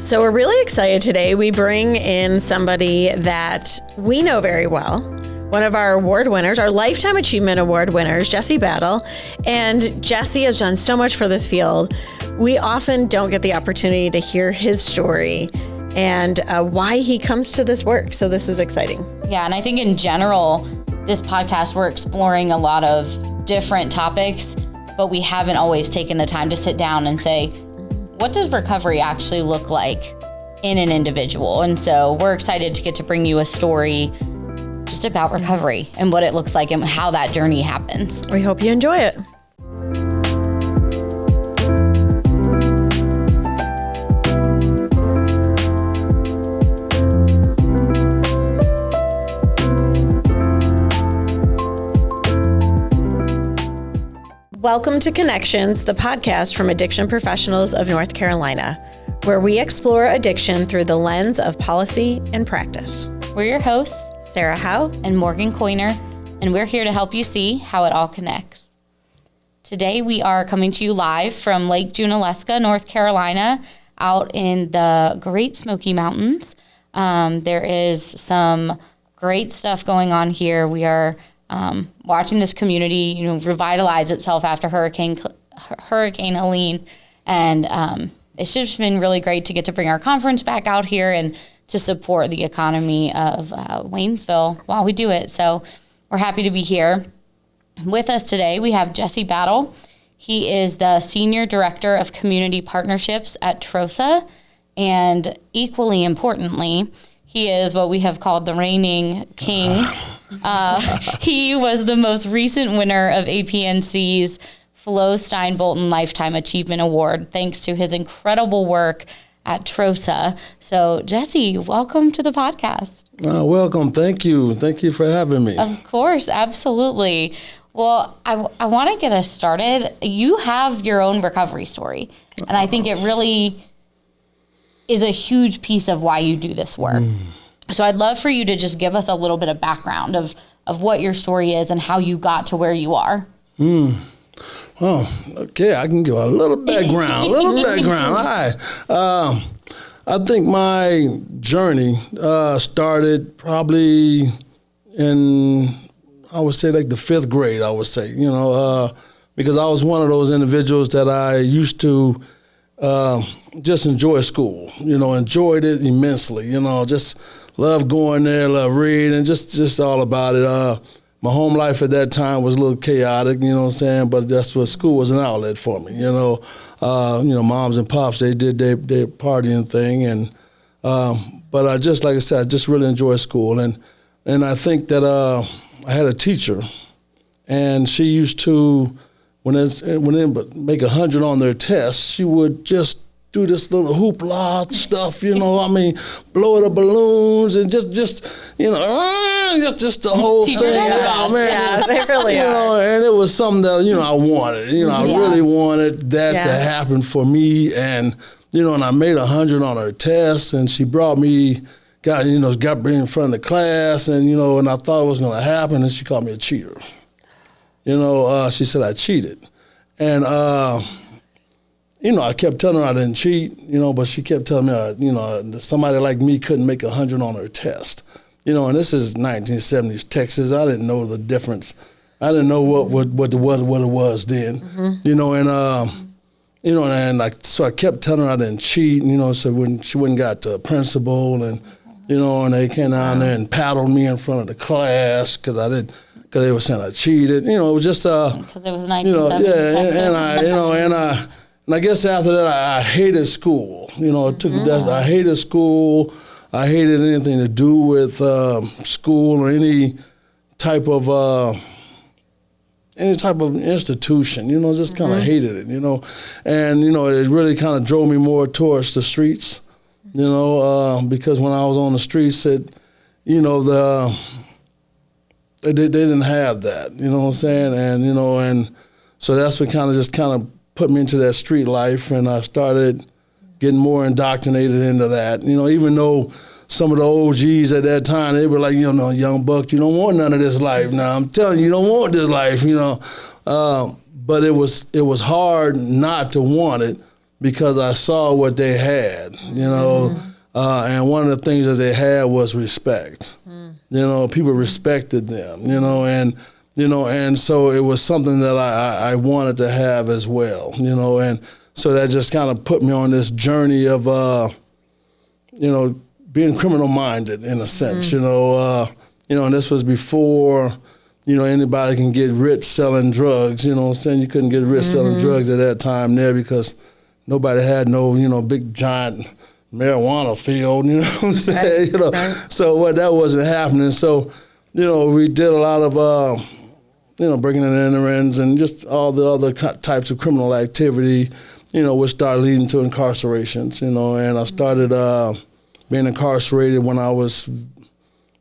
So we're really excited today. We bring in somebody that we know very well. One of our award winners, our Lifetime Achievement Award winners, Jesse Battle. And Jesse has done so much for this field. We often don't get the opportunity to hear his story and why he comes to this work. So this is exciting. Yeah, and I think in general, this podcast, we're exploring a lot of different topics, but we haven't always taken the time to sit down and say, what does recovery actually look like in an individual? And so we're excited to get to bring you a story just about recovery and what it looks like and how that journey happens. We hope you enjoy it. Welcome to Connections, the podcast from Addiction Professionals of North Carolina, where we explore addiction through the lens of policy and practice. We're your hosts, Sara Howe and Morgan Coiner, and we're here to help you see how it all connects. Today we are coming to you live from Lake Junaluska, North Carolina, out in the Great Smoky Mountains. There is some great stuff going on here. We are watching this community, revitalize itself after Hurricane Helene, and it's just been really great to get to bring our conference back out here and to support the economy of Waynesville while we do it. So we're happy to be here. With us today, we have Jesse Battle. He is the Senior Director of Community Partnerships at TROSA, and equally importantly, he is what we have called the reigning king. He was the most recent winner of APNC's Flo Stein-Bolton Lifetime Achievement Award, thanks to his incredible work at TROSA. So, Jesse, welcome to the podcast. Welcome. Thank you. Thank you for having me. Of course. Absolutely. Well, I want to get us started. You have your own recovery story, and I think it really is a huge piece of why you do this work. So I'd love for you to just give us a little bit of background of what your story is and how you got to where you are. Oh, okay. I can give a little background. All right. I think my journey started probably in, I would say, like the 5th grade, I would say, because I was one of those individuals that I used to just enjoy school, enjoyed it immensely, just loved going there, loved reading, just all about it. My home life at that time was a little chaotic, but that's what school was an outlet for me, moms and pops, they did their partying thing, and but I just, like I said, I just really enjoyed school, and I think that I had a teacher, and she used to, when they make 100 on their tests, she would just do this little hoopla stuff, blow the balloons and just the whole Teachers thing. are the best. Yeah, they really are. And it was something that, I wanted. I really wanted that to happen for me. And, and I made 100 on her test, and she got me in front of the class, and, and I thought it was going to happen, and she called me a cheater. She said I cheated. And, I kept telling her I didn't cheat, but she kept telling me, somebody like me couldn't make 100 on her test. And this is 1970s Texas. I didn't know the difference. I didn't know what it was then. So I kept telling her I didn't cheat, so when she went and got the principal and they came down there and paddled me in front of the class because they were saying I cheated. It was just because it was 1970s Texas. And I guess after that, I hated school. I hated school. I hated anything to do with school or any type of institution. Just kind of hated it. And it really kind of drove me more towards the streets. Because when I was on the streets, they didn't have that. You know what I'm saying? And and so that's what kind of put me into that street life, and I started getting more indoctrinated into that. Even though some of the OGs at that time, they were like, young buck, you don't want none of this life. Now I'm telling you, you don't want this life, But it was hard not to want it because I saw what they had, you know, and one of the things that they had was respect. You know, people respected them, you know, and so it was something that I wanted to have as well, you know, and so that just kind of put me on this journey of, you know, being criminal minded in a sense, you know, and this was before, you know, anybody can get rich selling drugs, you know what I'm saying? You couldn't get rich selling drugs at that time there because nobody had no, you know, big giant marijuana field, you know what I'm saying? Right. You know, so that wasn't happening. So, you know, we did a lot of, you know, bringing in enterings and just all the other types of criminal activity, you know, which started leading to incarcerations, you know, and I started being incarcerated when I was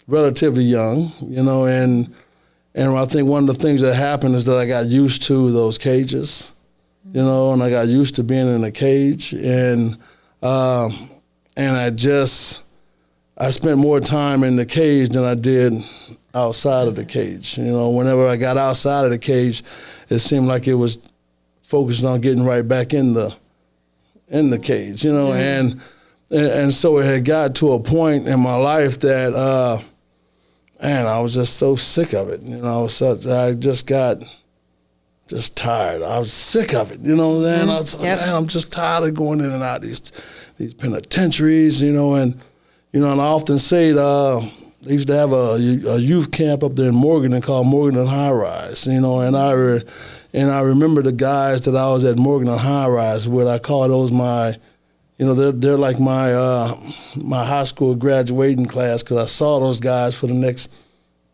relatively young, you know, and I think one of the things that happened is that I got used to those cages, you know, and I got used to being in a cage, and I spent more time in the cage than I did outside of the cage. You know, whenever I got outside of the cage, it seemed like it was focused on getting right back in the cage, you know, and so it had got to a point in my life that, man, I was just so sick of it. You know, I just got tired. I was sick of it, you know, then I was like, man, I'm just tired of going in and out these penitentiaries, you know, and I often say they used to have a youth camp up there in Morgan called Morgan and High Rise, you know, and I remember the guys that I was at Morgan and High Rise with. I call those my, you know, they're like my high school graduating class, because I saw those guys for the next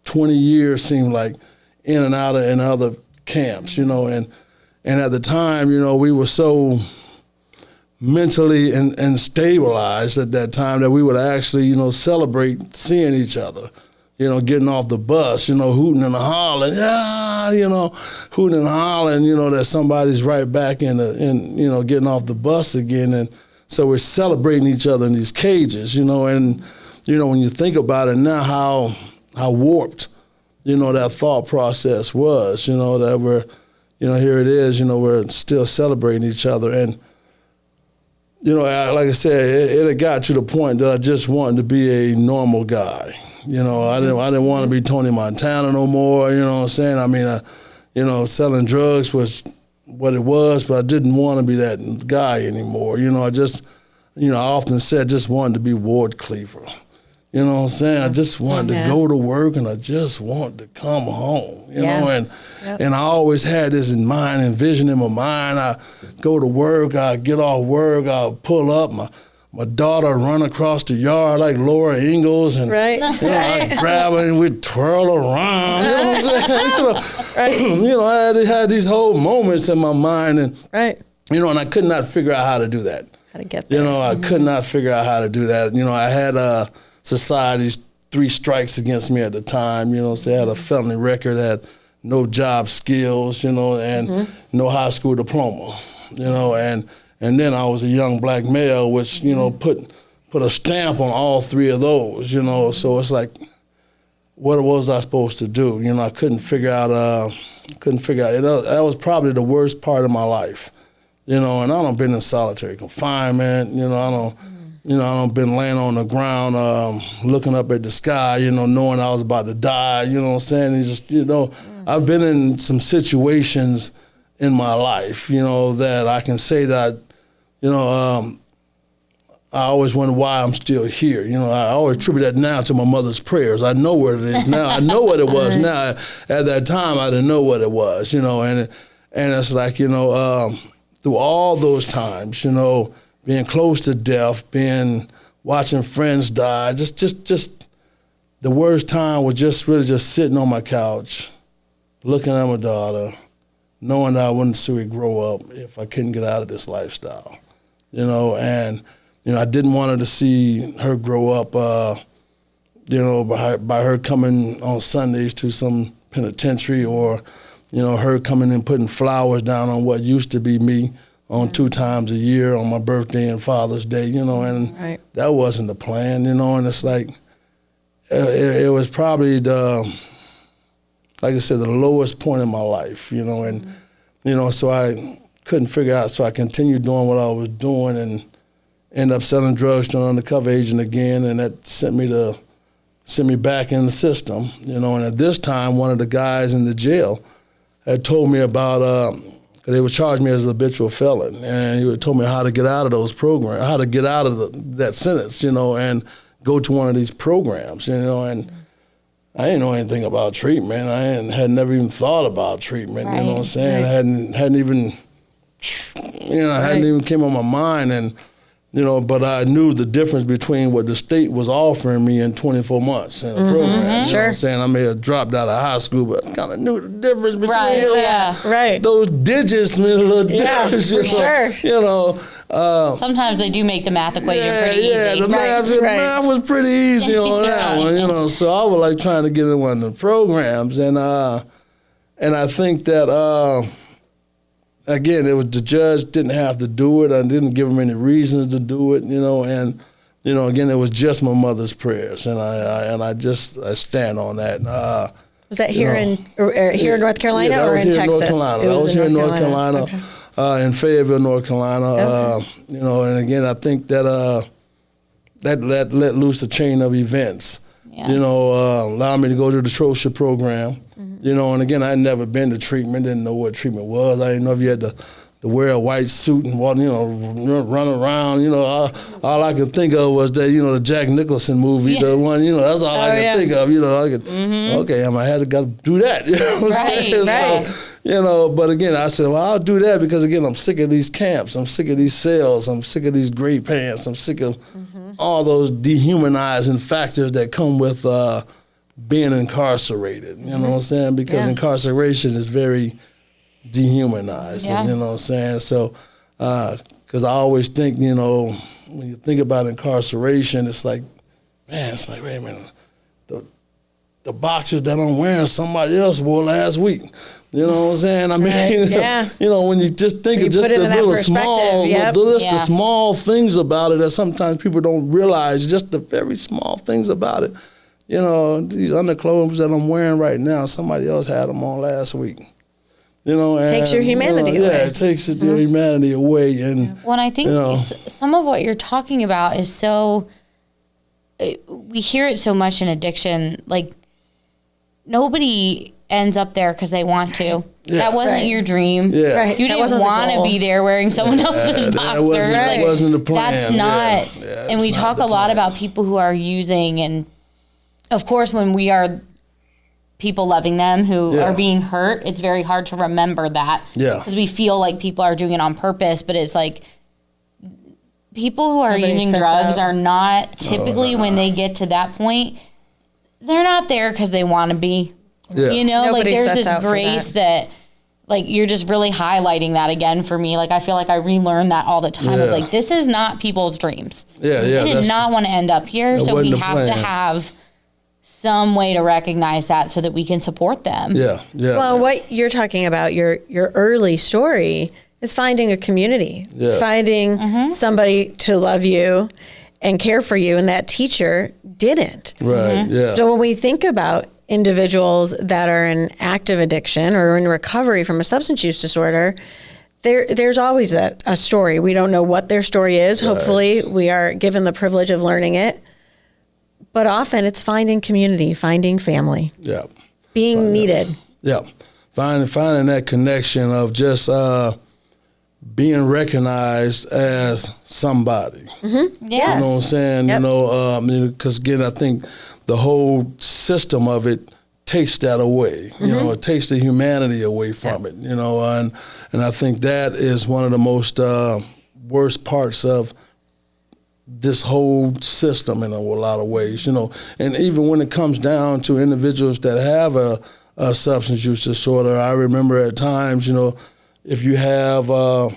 20 years, seemed like, in and out of in other camps, you know, and at the time, you know, we were so mentally and stabilized at that time that we would actually, you know, celebrate seeing each other, you know, getting off the bus, you know, hooting and hollering, you know, hooting and hollering, you know, that somebody's right back in you know, getting off the bus again. And so we're celebrating each other in these cages, you know, and, you know, when you think about it now, how warped, you know, that thought process was, you know, that we're, you know, here it is, you know, we're still celebrating each other. And, you know, like I said, it had got to the point that I just wanted to be a normal guy. You know, I didn't want to be Tony Montana no more, you know what I'm saying? I mean, you know, selling drugs was what it was, but I didn't want to be that guy anymore. You know, I often said just wanted to be Ward Cleaver. You know what I'm saying? I just wanted to go to work, and I just wanted to come home, you know, and I always had this in mind and vision in my mind. I go to work, I get off work, I'll pull up, my daughter run across the yard like Laura Ingalls, and you know, I grab her and we'd twirl around, you know what I'm saying? You know, I had these whole moments in my mind, and you know, and I could not figure out how to do that. How to get there. You know, I could not figure out how to do that. You know, I had society's 3 strikes against me at the time, you know, so I had a felony record, had no job skills, you know, and no high school diploma, you know, and then I was a young black male, which, you know, put a stamp on all 3 of those, you know, so it's like, what was I supposed to do? You know, I couldn't figure out, that was probably the worst part of my life, you know, and I done been in solitary confinement, you know, I done been laying on the ground, looking up at the sky, you know, knowing I was about to die, you know what I'm saying? And just, you know, I've been in some situations in my life, you know, that I can say that, you know, I always wonder why I'm still here. You know, I always attribute that now to my mother's prayers. I know what it is now. I know what it was now. At that time, I didn't know what it was, you know, and it's like, you know, through all those times, you know, being close to death, watching friends die, just the worst time was just really just sitting on my couch, looking at my daughter, knowing that I wouldn't see her grow up if I couldn't get out of this lifestyle, you know, and, you know, I didn't want her to see her grow up, you know, by her coming on Sundays to some penitentiary, or, you know, her coming and putting flowers down on what used to be me on 2 times a year, on my birthday and Father's Day, you know, and that wasn't the plan, you know, and it's like, it was probably like I said, the lowest point in my life, you know, and, you know, so I couldn't figure out, so I continued doing what I was doing and ended up selling drugs to an undercover agent again, and that sent me back in the system, you know. And at this time, one of the guys in the jail had told me about, cause they would charge me as a habitual felon, and he told me how to get out of those programs, how to get out of that sentence, you know, and go to one of these programs, you know. And I didn't know anything about treatment. I had never even thought about treatment, you know what I'm saying? Hadn't even, you know, hadn't even came on my mind. And, you know, but I knew the difference between what the state was offering me in 24 months in a program. You know what I'm saying? I may have dropped out of high school, but I kind of knew the difference between those digits made a little difference. You know, sometimes they do make the math equation pretty easy. Yeah, the math was pretty easy on that one, you know. So I was like trying to get in one of the programs, and I think that again, it was the judge didn't have to do it. I didn't give him any reasons to do it, you know. And you know, again, it was just my mother's prayers, and I stand on that. Was that here in North Carolina or in Texas? North Carolina. I was here in North Carolina. In Fayetteville, North Carolina, you know, and again, I think that that let loose a chain of events, you know, allowed me to go to the TROSA program, you know, and again, I had never been to treatment, didn't know what treatment was. I didn't know if you had to wear a white suit and walk, you know, run around, you know. All I could think of was that, you know, the Jack Nicholson movie, the one, you know, that's all I could think of, you know. I could, okay, I had to do that, you know what I'm saying? So, you know, but again, I said, well, I'll do that because, again, I'm sick of these camps. I'm sick of these cells. I'm sick of these gray pants. I'm sick of all those dehumanizing factors that come with being incarcerated. You know what I'm saying? Because incarceration is very dehumanized. You know what I'm saying? So, because I always think, you know, when you think about incarceration, it's like, man, it's like, wait a minute, the boxers that I'm wearing, somebody else wore last week. You know what I'm saying? I mean, you know, when you just think of just the little small, the small things about it that sometimes people don't realize, just the very small things about it. You know, these underclothes that I'm wearing right now, somebody else had them on last week. You know, and, takes your humanity away. Yeah, it takes your humanity away. And well, and I think some of what you're talking about is so, we hear it so much in addiction, like nobody ends up there because they want to. That wasn't your dream. You didn't want to be there wearing someone else's boxers. That wasn't the plan. That's not, and we talk a lot about people who are using, and of course when we are people loving them who are being hurt, it's very hard to remember that. Because we feel like people are doing it on purpose, but it's like people who are using drugs are not typically, when they get to that point, they're not there because they want to be. You know, nobody, like there's this grace that like you're just really highlighting that again for me. Like I feel like I relearn that all the time. Of like, this is not people's dreams. They did not want to end up here, so we have to have some way to recognize that so that we can support them. Well, what you're talking about, your early story, is finding a community, finding somebody to love you and care for you, and that teacher didn't. So when we think about individuals that are in active addiction or in recovery from a substance use disorder, there's always a story. We don't know what their story is. Hopefully we are given the privilege of learning it. But often it's finding community, finding family, being needed. Finding that connection of just being recognized as somebody. You know what I'm saying? You know, because again, I think the whole system of it takes that away. You know, it takes the humanity away from it. You know, and I think that is one of the most worst parts of this whole system in a lot of ways. You know, and even when it comes down to individuals that have a substance use disorder, I remember at times, you know, if you have a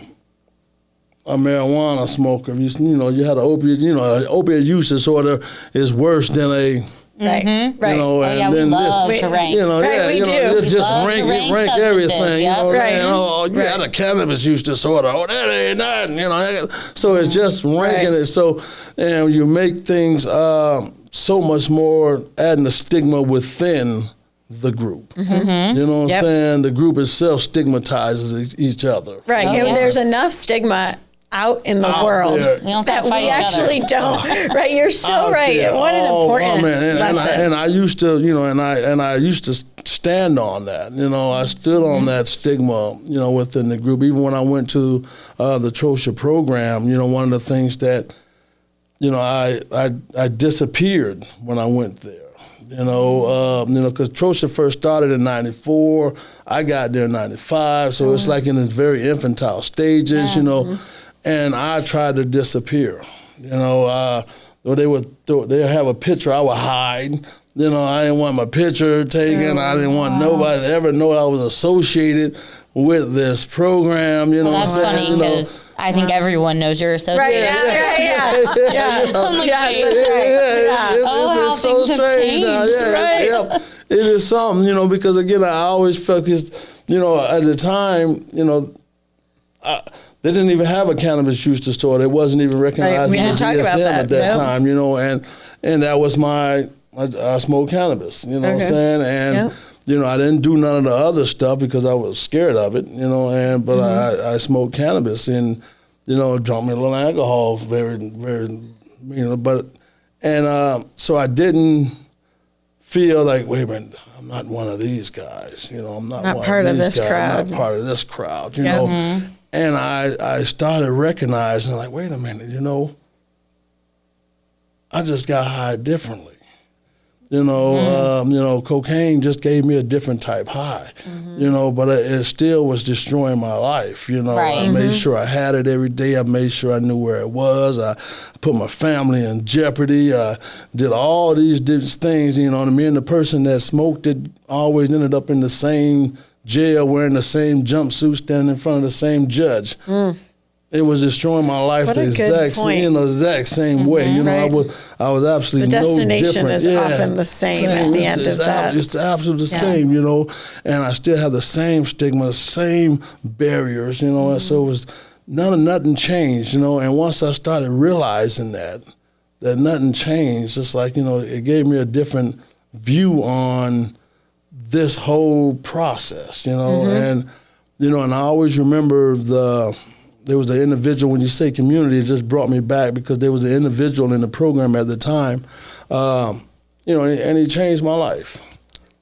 marijuana smoker, you know, you had an opiate, you know, an opiate use disorder is worse than a You know, and then this, to rank. You know, we do. Just rank everything. Yep. You know, you had a cannabis use disorder. Oh, that ain't nothing. You know, so it's just ranking it. So, you make things so much more, adding the stigma within the group. You know what I'm saying? The group itself stigmatizes each other. Right. And there's enough stigma out in the world that we actually don't. Right. You're so right. There. What an important lesson. And I used to, you know, and I used to stand on that. You know, I stood on that stigma, you know, within the group. Even when I went to the TROSA program, you know, one of the things that, you know, I disappeared when I went there. You know, because TROSA first started in '94. I got there in '95, so it's like in its very infantile stages. You know, and I tried to disappear. You know, they have a picture, I would hide. You know, I didn't want my picture taken. I didn't want nobody to ever know I was associated with this program. You know, that's what I'm saying? funny because I think everyone knows you're associated. Right, It's so strange now. It is something, you know, because again, I always focused, you know, at the time, you know, they didn't even have a cannabis use store. They wasn't even recognized as DSM at that time, you know, and that was I smoked cannabis, you know what I'm saying? And you know, I didn't do none of the other stuff because I was scared of it, you know, but I smoked cannabis and, you know, drank me a little alcohol, very, very, you know, so I didn't feel like, wait a minute, I'm not one of these guys, you know, I'm not one part of these this guys, crowd. I'm not part of this crowd, you know. And I started recognizing, like, wait a minute, you know, I just got high differently. You know, cocaine just gave me a different type high, you know, but it still was destroying my life. You know, I made sure I had it every day. I made sure I knew where it was. I put my family in jeopardy. I did all these different things, you know, and me and the person that smoked it always ended up in the same jail wearing the same jumpsuit standing in front of the same judge. It was destroying my life the exact same way. You know, I was absolutely no different. The destination is often the same at the end of that. It's absolutely the same, you know, and I still have the same stigma, same barriers, you know, and so it was nothing changed, you know, and once I started realizing that nothing changed, it's like, you know, it gave me a different view on this whole process, you know, and, you know, and I always remember there was an individual, when you say community, it just brought me back because there was an individual in the program at the time, you know, and he changed my life.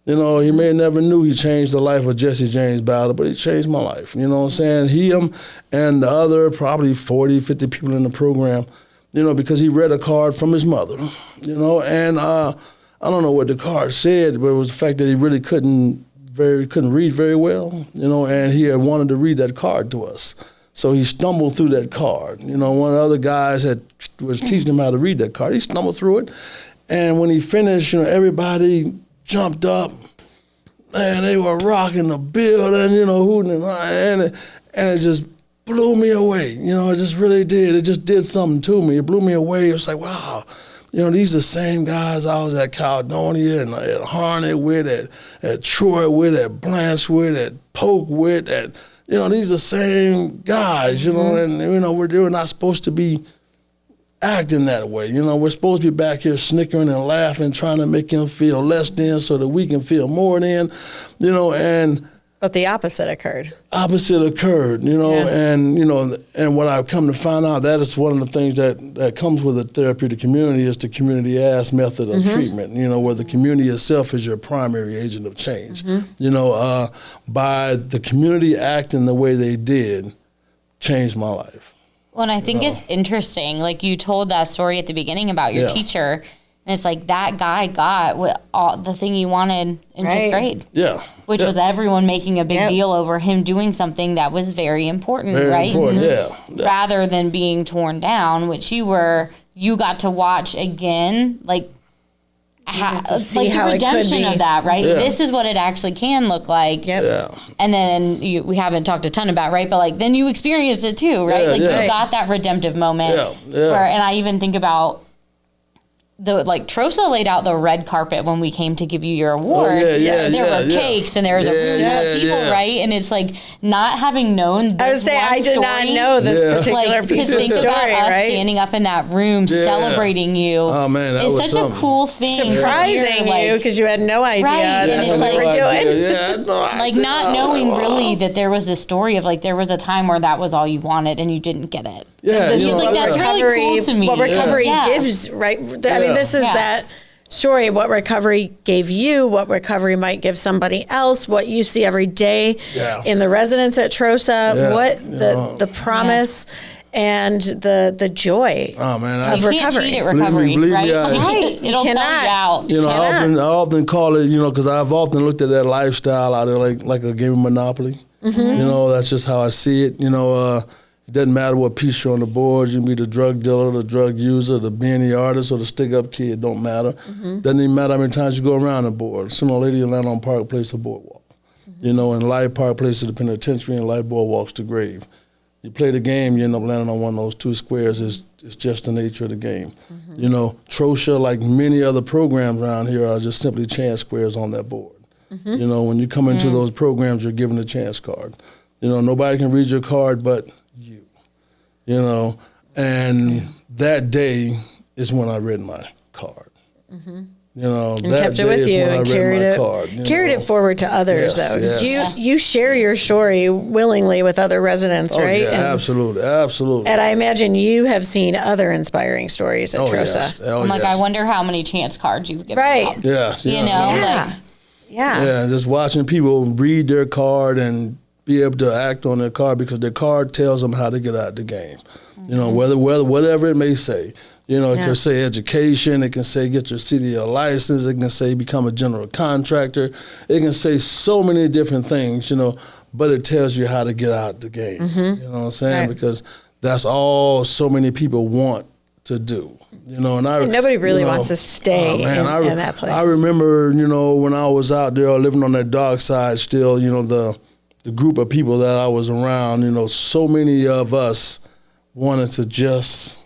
You know, he may have never knew he changed the life of Jesse James Bowder, but he changed my life. You know what I'm saying? Him and the other probably 40, 50 people in the program, you know, because he read a card from his mother, you know, and I don't know what the card said, but it was the fact that he really couldn't read very well, you know, and he had wanted to read that card to us. So he stumbled through that card. You know, one of the other guys was teaching him how to read that card. He stumbled through it. And when he finished, you know, everybody jumped up. Man, they were rocking the building, you know, hooting and it just blew me away. You know, it just really did. It just did something to me. It blew me away. It was like, wow, you know, these are the same guys I was at Caledonia and at Harnett with, at Troy with, at Blanche with, at Polk with, you know, these are the same guys, you know, and, you know, we're not supposed to be acting that way. You know, we're supposed to be back here snickering and laughing, trying to make him feel less than so that we can feel more than, you know, But the opposite occurred. You know, and, you know, and what I've come to find out, that is one of the things that comes with a therapeutic community is the community-ass method of treatment, you know, where the community itself is your primary agent of change. You know, by the community acting the way they did, changed my life. Well, and I think it's interesting, like you told that story at the beginning about your teacher, and it's like that guy got the thing he wanted in fifth grade. Yeah. Which was everyone making a big deal over him doing something that was very important, right? Rather than being torn down, which you got to watch again, like, like the redemption of that, right? This is what it actually can look like. And then we haven't talked a ton about, right? But like then you experienced it too, right? You got that redemptive moment. And I even think about TROSA laid out the red carpet when we came to give you your award. There were cakes and there was a room full of people, right? And it's like not having known this I would say I did not know this particular piece of think story, about us right? standing up in that room celebrating you. Oh man, that it's was such a cool thing. Surprising you because you had no idea that's what we were doing. Like not knowing really that there was this story of like there was a time where that was all you wanted and you didn't get it. Yeah, this is like that's really cool to me. What recovery gives, right? I mean, this is that story. What recovery gave you, what recovery might give somebody else, what you see every day in the residents at TROSA, what the promise. And the joy of recovery. You can't cheat at recovery, right? It'll tell you out. You know, I often call it, because I've often looked at that lifestyle out there like a game of Monopoly. Mm-hmm. You know, that's just how I see it. You know, it doesn't matter what piece you're on the board. You can be the drug dealer, the drug user, the being the artist, or the stick-up kid. It don't matter. Mm-hmm. Doesn't even matter how many times you go around the board. Sooner or later, you land on Park Place or Boardwalk. Mm-hmm. You know, in life, Park Place is the penitentiary, and life, Boardwalk's the grave. You play the game, you end up landing on one of those two squares. It's just the nature of the game. Mm-hmm. You know, TROSA, like many other programs around here, are just simply chance squares on that board. Mm-hmm. You know, when you come into those programs, you're given a chance card. You know, nobody can read your card but you. You know, and that day is when I read my card. Mm-hmm. You know, and kept it with you and carried it forward to others, though. Yes. You share your story willingly with other residents, right? Yeah, absolutely. And I imagine you have seen other inspiring stories at TROSA. Yes. I'm like, I wonder how many chance cards you've given out. Yeah. You know, Yeah, just watching people read their card and be able to act on their card because their card tells them how to get out of the game. Mm-hmm. You know, whatever it may say. You know, it can say education, it can say get your CDL license, it can say become a general contractor, it can say so many different things, you know, but it tells you how to get out the game. Mm-hmm. You know what I'm saying? Right. Because that's all so many people want to do. You know, and nobody really wants to stay in that place. I remember, you know, when I was out there living on that dark side still, you know, the group of people that I was around, you know, so many of us wanted to just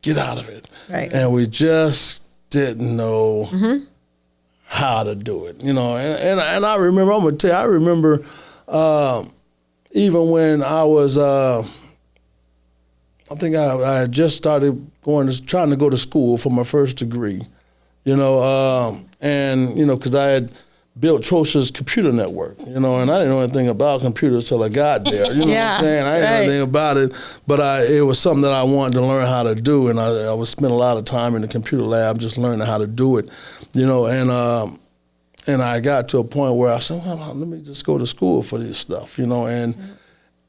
get out of it. Right. And we just didn't know how to do it. You know, and I remember, I'm going to tell you, I remember even when I was, I think I had just started trying to go to school for my first degree, you know, and, you know, because I had built TROSA's computer network, you know, and I didn't know anything about computers till I got there. You know what I'm saying? I didn't know anything about it, but it was something that I wanted to learn how to do, and I would spend a lot of time in the computer lab just learning how to do it, you know, and I got to a point where I said, well, let me just go to school for this stuff, you know, and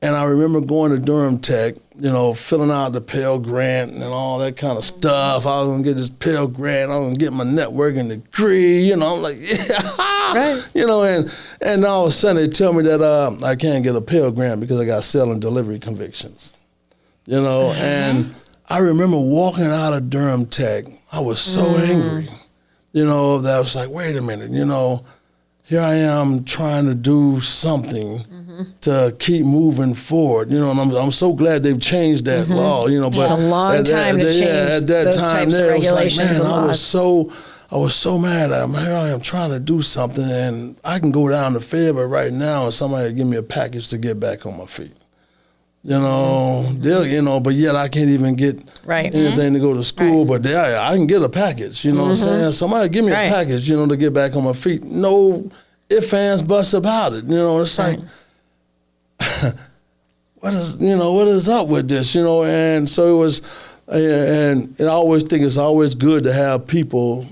I remember going to Durham Tech, you know, filling out the Pell Grant and all that kind of stuff. I was going to get this Pell Grant. I was going to get my networking degree. You know, I'm like, right. You know, and all of a sudden they tell me that I can't get a Pell Grant because I got sale and delivery convictions. You know, and I remember walking out of Durham Tech. I was so angry, you know, that I was like, wait a minute, you know, here I am trying to do something to keep moving forward, you know, and I'm so glad they've changed that law, you know. But a long time to change at that those time types there, of it was like, regulations man, and laws. I was so mad at them. Here I am trying to do something, and I can go down to Fayetteville right now, and somebody give me a package to get back on my feet. You know, you know, but yet I can't even get anything to go to school. But I can get a package. You know what I'm saying? Somebody give me a package, you know, to get back on my feet. No ifs, ands, buts about it. You know, it's like, what is up with this? You know, and so it was, and I always think it's always good to have people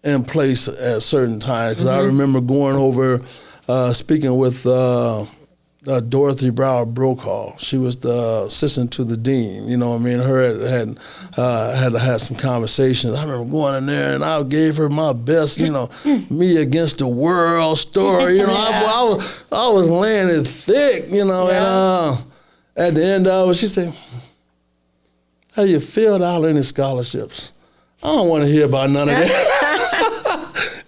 in place at certain times. Because I remember going over, speaking with Dorothy Brower Brokaw. She was the assistant to the dean. You know what I mean? Her had some conversations. I remember going in there and I gave her my best, you know, me against the world story. You know, I was laying it thick, you know, and at the end of it, she said, have you filled out any scholarships? I don't want to hear about none of that.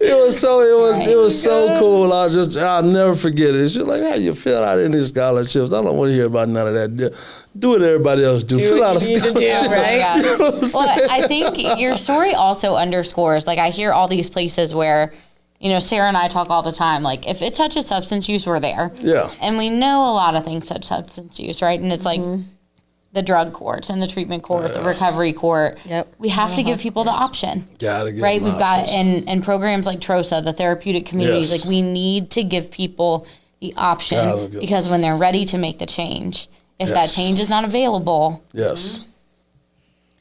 It was so cool. I'll never forget it. She's like, how you fill out any scholarships? I don't want to hear about none of that. Do what everybody else do. Fill out a scholarship. Right? You know what I'm Well, saying? I think your story also underscores, like I hear all these places where, you know, Sarah and I talk all the time, like if it touches substance use, we're there. Yeah. And we know a lot of things touch substance use, right? And it's like the drug courts and the treatment court, the recovery court. Yep. We have to give people the option. Gotta get Right? them We've got, options. and programs like TROSA, the therapeutic communities, Yes. like we need to give people the option Gotta give because when they're ready to make the change, if that Yes. change is not available, Yes.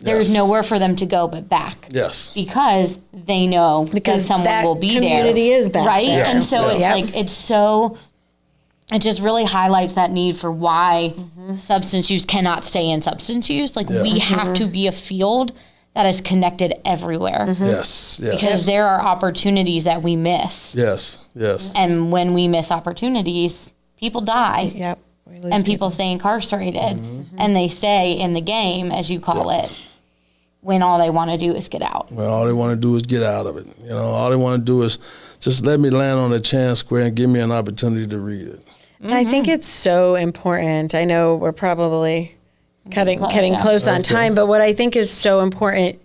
there's Yes. nowhere for them to go but back. Yes. Because they know Because that someone that will be there. community is back right? there. And so it's Yep. like it just really highlights that need for why substance use cannot stay in substance use. Like we have to be a field that is connected everywhere. Yes. Yes. Because there are opportunities that we miss. Yes. Yes. And when we miss opportunities, people die. Yep. We lose And people stay incarcerated and they stay in the game, as you call it, when all they want to do is get out. Well, all they want to do is get out of it. You know, all they want to do is just let me land on the chance square and give me an opportunity to read it. And I think it's so important. I know we're probably cutting yeah. close on time, but what I think is so important,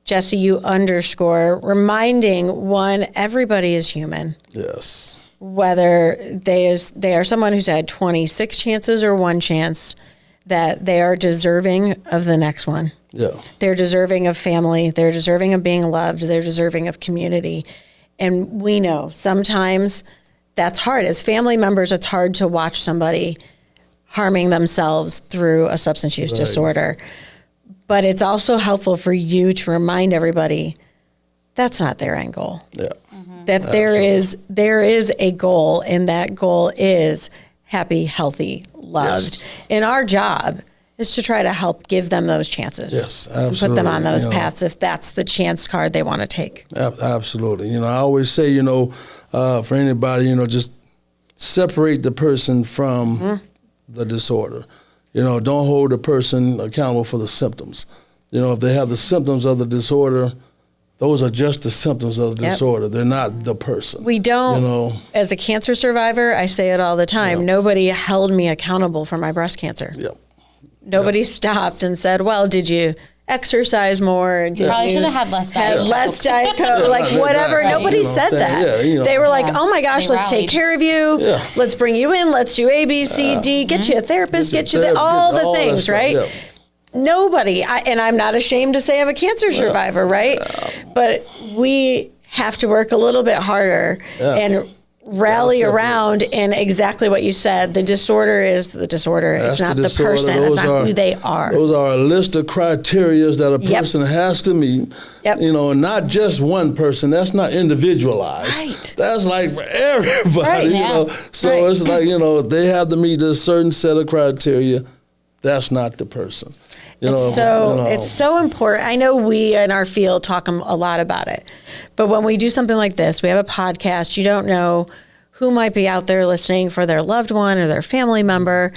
Jesse, you underscore reminding one, everybody is human. Yes. Whether they are someone who's had 26 chances or one chance, that they are deserving of the next one. Yeah. They're deserving of family. They're deserving of being loved. They're deserving of community. And we know sometimes that's hard. As family members, it's hard to watch somebody harming themselves through a substance use disorder. But it's also helpful for you to remind everybody that's not their end goal. Yeah. That there is a goal, and that goal is happy, healthy, loved. Yes. And our job is to try to help give them those chances. Yes, And put them on absolutely. those You know. paths if that's the chance card they want to take. Absolutely. You know, I always say, you know, for anybody, you know, just separate the person from the disorder. You know, don't hold the person accountable for the symptoms. You know, if they have the symptoms of the disorder, those are just the symptoms of the Yep. disorder. They're not the person. We don't, You know. as a cancer survivor, I say it all the time, nobody held me accountable for my breast cancer. Yep. Nobody stopped and said, well, did you exercise more? Did Probably you should have had less Diet have Coke. less Diet Coke? Like whatever. Right. Nobody You know what said I'm saying? that. Yeah, you know. They were like, Yeah. oh my gosh, They let's take rallied. care of you. Yeah. Let's bring you in. Let's do A, B, C, D. Get you a therapist. Get you all the things, stuff, right? yeah. Nobody, and I'm not ashamed to say I'm a cancer survivor, right? But we have to work a little bit harder and rally Gotta separate. around in exactly what you said. The disorder is the disorder. That's It's not the the disorder. person. Those It's not who they are. Those are a list of criteria that a person has to meet. Yep. You know, not just one person. That's not individualized. Right. That's like for everybody. Right. You Yeah. know, so Right. it's like, you know, they have to meet a certain set of criteria. That's not the person. You know, It's so important. I know we in our field talk a lot about it, but when we do something like this, we have a podcast. You don't know who might be out there listening for their loved one or their family member,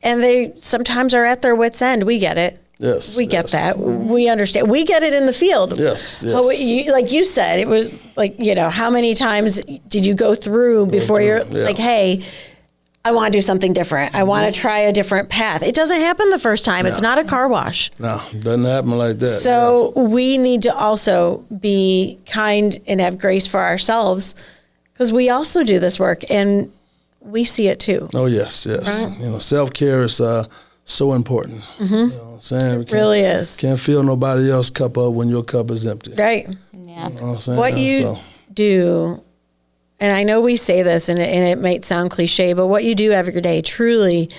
and they sometimes are at their wits' end. We get it. Yes, We get yes. that. We understand. We get it in the field. Yes, yes. Like you said, it was like, you know, how many times did you go through before you're yeah. like, hey, I want to do something different. I want to try a different path. It doesn't happen the first time. It's not a car wash. No, doesn't happen like that. So we need to also be kind and have grace for ourselves, because we also do this work and we see it too. Oh, yes, yes. Right. You know, self-care is so important. You know what I'm saying? We It really is. Can't fill nobody else's cup up when your cup is empty. Right. Yeah. You know what I'm saying? What you So, do, and I know we say this and it might sound cliche, but what you do every day, truly,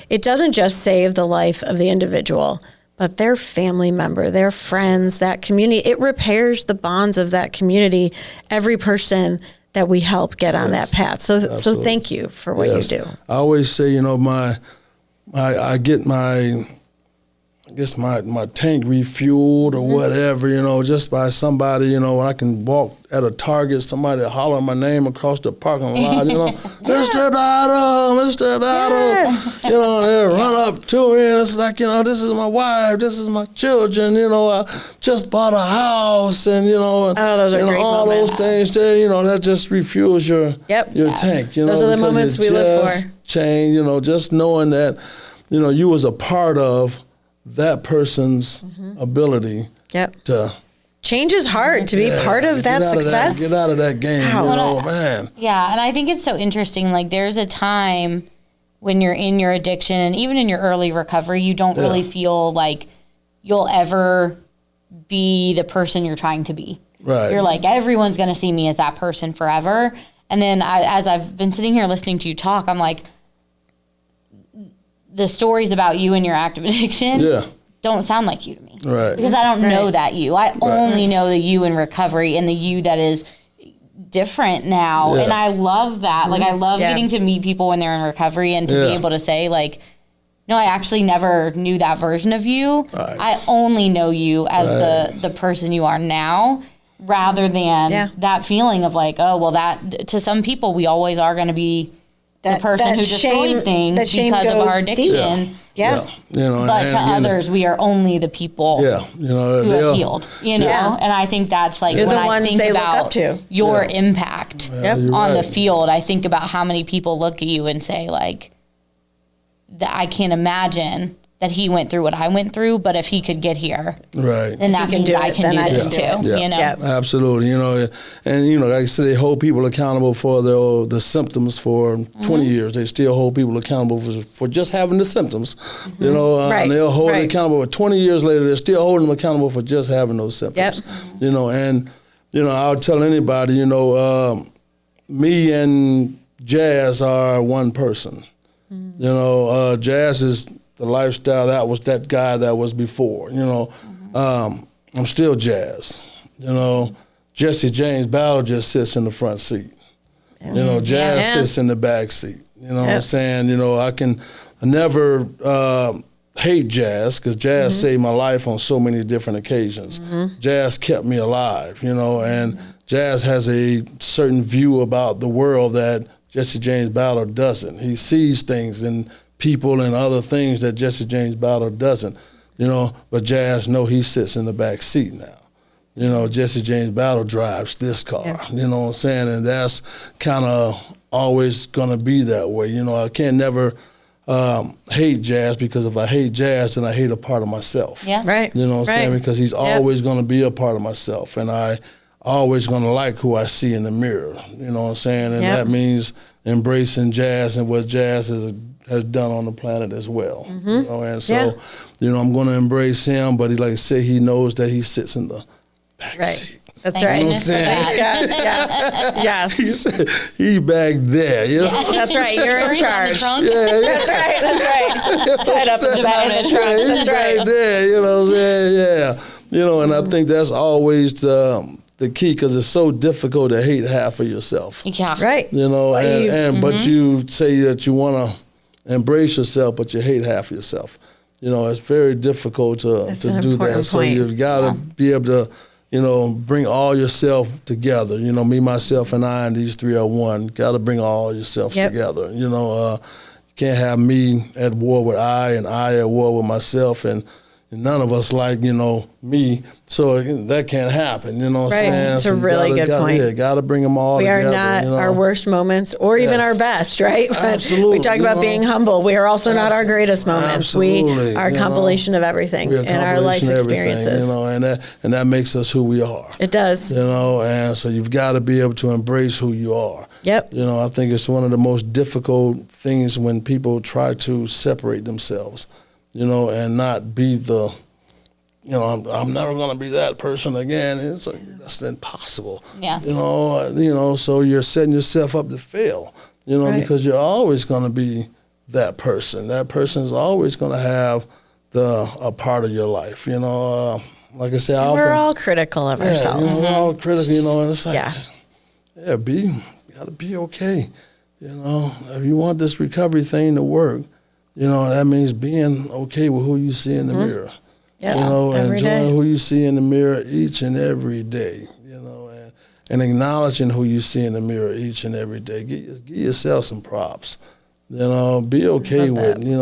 it doesn't just save the life of the individual, but their family member, their friends, that community. It repairs the bonds of that community, every person that we help get on that path. So absolutely. thank you for what yes. you do. I always say, you know, I get my I guess my tank refueled or whatever, just by somebody, when I can walk at a Target, somebody holler my name across the parking lot, Mr. Battle, Mr. Battle, Yes. and they run up to me and it's like, this is my wife, this is my children, I just bought a house and, those are great all moments. those things there, that just refuels your tank, Those are the moments we live for. Change, just knowing that, you was a part of that person's ability to change is hard to be part of that success. Get out of that game, man. Yeah, and I think it's so interesting. Like, there's a time when you're in your addiction and even in your early recovery, you don't really feel like you'll ever be the person you're trying to be. Right. You're like, everyone's going to see me as that person forever. And then as I've been sitting here listening to you talk, I'm like, the stories about you and your active addiction don't sound like you to me. Right. Because I don't know that you. I only know the you in recovery and the you that is different now. Yeah. And I love that. Like, I love getting to meet people when they're in recovery and to be able to say, like, no, I actually never knew that version of you. Right. I only know you as the person you are now, rather than that feeling of like, oh, well, that to some people, we always are going to be the person who destroyed things because of our addiction. Yeah. But to others, we are only the people who have healed, And I think that's like, You're when the I ones think they look about up to. your impact on the right. field, I think about how many people look at you and say, like, that I can't imagine that he went through what I went through, but if he could get here, then that means I can do this too. Absolutely. And like I said, they hold people accountable for the symptoms for 20 years. They still hold people accountable for just having the symptoms. And they'll hold it accountable. 20 years later, they're still holding them accountable for just having those symptoms. And I'll tell anybody, me and Jazz are one person. Jazz is the lifestyle that was that guy that was before. I'm still Jazz. Jesse James Battle just sits in the front seat. Jazz sits in the back seat. What I'm saying? I never hate Jazz because Jazz saved my life on so many different occasions. Jazz kept me alive, and Jazz has a certain view about the world that Jesse James Battle doesn't. He sees things in people and other things that Jesse James Battle doesn't, but Jazz he sits in the back seat now. Jesse James Battle drives this car, what I'm saying? And that's kind of always going to be that way. I can't never hate Jazz because if I hate Jazz, then I hate a part of myself. Yeah. Right. What I'm saying? Because he's always going to be a part of myself, and I always going to like who I see in the mirror. What I'm saying? And that means embracing Jazz and what Jazz has done on the planet as well. And so, I'm going to embrace him, but like I said, he knows that he sits in the back seat. That's right. Yes. He's back there, That's right. You're in charge. Yeah. That's right. It's tied up in the back of the trunk. That's right. Back there, what I'm saying? And I think that's always the key, because it's so difficult to hate half of yourself. Yeah. Right. But you say that you want to embrace yourself, but you hate half of yourself. It's very difficult to do that. So you've got to be able to, bring all yourself together. Me, myself, and I, and these three are one. Got to bring all yourself together. You can't have me at war with I and I at war with myself, and none of us like, me. So that can't happen, what I'm saying? It's a really good point. Yeah, got to bring them all together. We are not our worst moments or even our best, right? But Absolutely. we talk about being humble. We are also not our greatest moments. Absolutely. We are a compilation of everything in our life experiences. And that makes us who we are. It does. And so you've got to be able to embrace who you are. Yep. I think it's one of the most difficult things when people try to separate themselves. And not be the, I'm never going to be that person again. It's like, that's impossible. Yeah. So you're setting yourself up to fail, because you're always going to be that person. That person is always going to have a part of your life, like I said. We're all critical of ourselves. We're all critical, and it's like, you got to be okay. If you want this recovery thing to work, that means being okay with who you see in the mirror. Yeah, Enjoying day. who you see in the mirror each and every day, and acknowledging who you see in the mirror each and every day. Give yourself some props. Be okay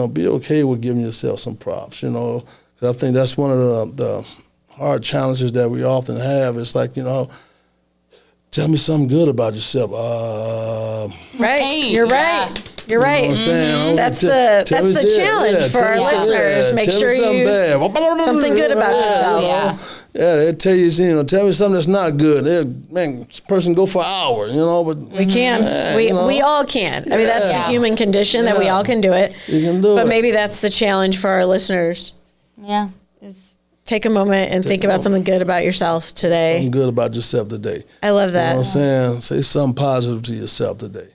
be okay with giving yourself some props, 'cause I think that's one of the hard challenges that we often have. It's like, tell me something good about yourself. Right. You're right. You're right. You know what I'm saying? That's the challenge for our listeners. Make sure you something good about yourself. Yeah, they'll tell you, tell me something that's not good. This person go for an hour, but we can. We all can. I mean, that's the human condition that we all can do it. You can do it. But maybe that's the challenge for our listeners. Yeah. Is take a moment and think about something good about yourself today. Something good about yourself today. I love that. You know what I'm saying? Say something positive to yourself today.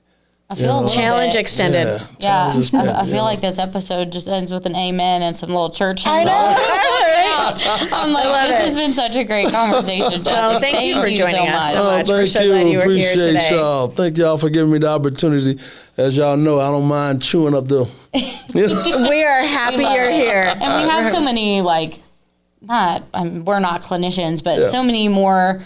I feel challenge extended. Yeah, I feel like this episode just ends with an amen and some little church. I know. I'm like, this has been such a great conversation, Jesse. Well, thank you for joining us so much. Thank We're so glad you were here Appreciate today. y'all. Thank y'all for giving me the opportunity. As y'all know, I don't mind chewing up the. We are happy you're here. And we have so many, we're not clinicians, but so many more.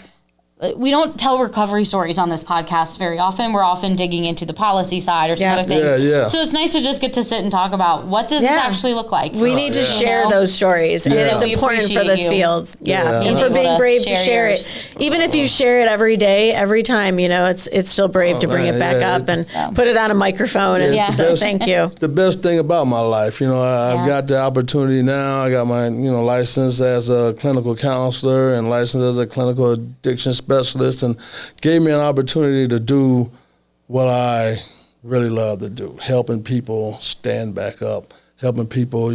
We don't tell recovery stories on this podcast very often. We're often digging into the policy side or some other things. Yeah. So it's nice to just get to sit and talk about what does this actually look like. We need to share those stories. And it's important for this field. And for being brave to share it. Even if you share it every day, every time, it's still brave to bring it back up and put it on a microphone. And so thank you. The best thing about my life, I've got the opportunity now. I got my, license as a clinical counselor and license as a clinical addiction specialist, and gave me an opportunity to do what I really love to do, helping people stand back up, helping people,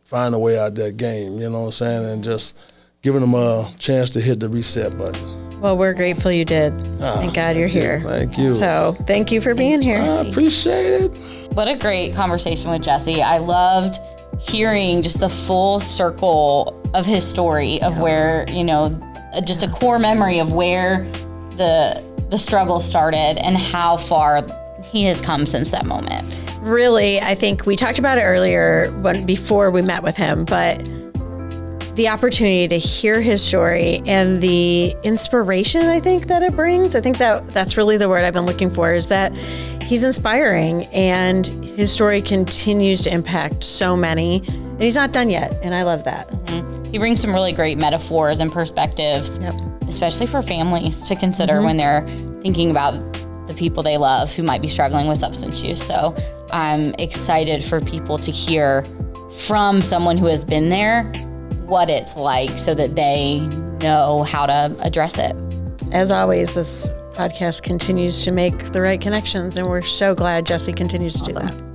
find a way out of that game, and just giving them a chance to hit the reset button. Well, we're grateful you did. Thank God you're here. Thank you. So thank you for being here. I appreciate it. What a great conversation with Jesse. I loved hearing just the full circle of his story of where, just a core memory of where the struggle started and how far he has come since that moment. Really, I think we talked about it earlier before we met with him, but the opportunity to hear his story and the inspiration I think that it brings, I think that's really the word I've been looking for, is that he's inspiring and his story continues to impact so many, and he's not done yet, and I love that. Mm-hmm. He brings some really great metaphors and perspectives, especially for families to consider when they're thinking about the people they love who might be struggling with substance use. So I'm excited for people to hear from someone who has been there what it's like so that they know how to address it. As always, this podcast continues to make the right connections, and we're so glad Jesse continues to do that.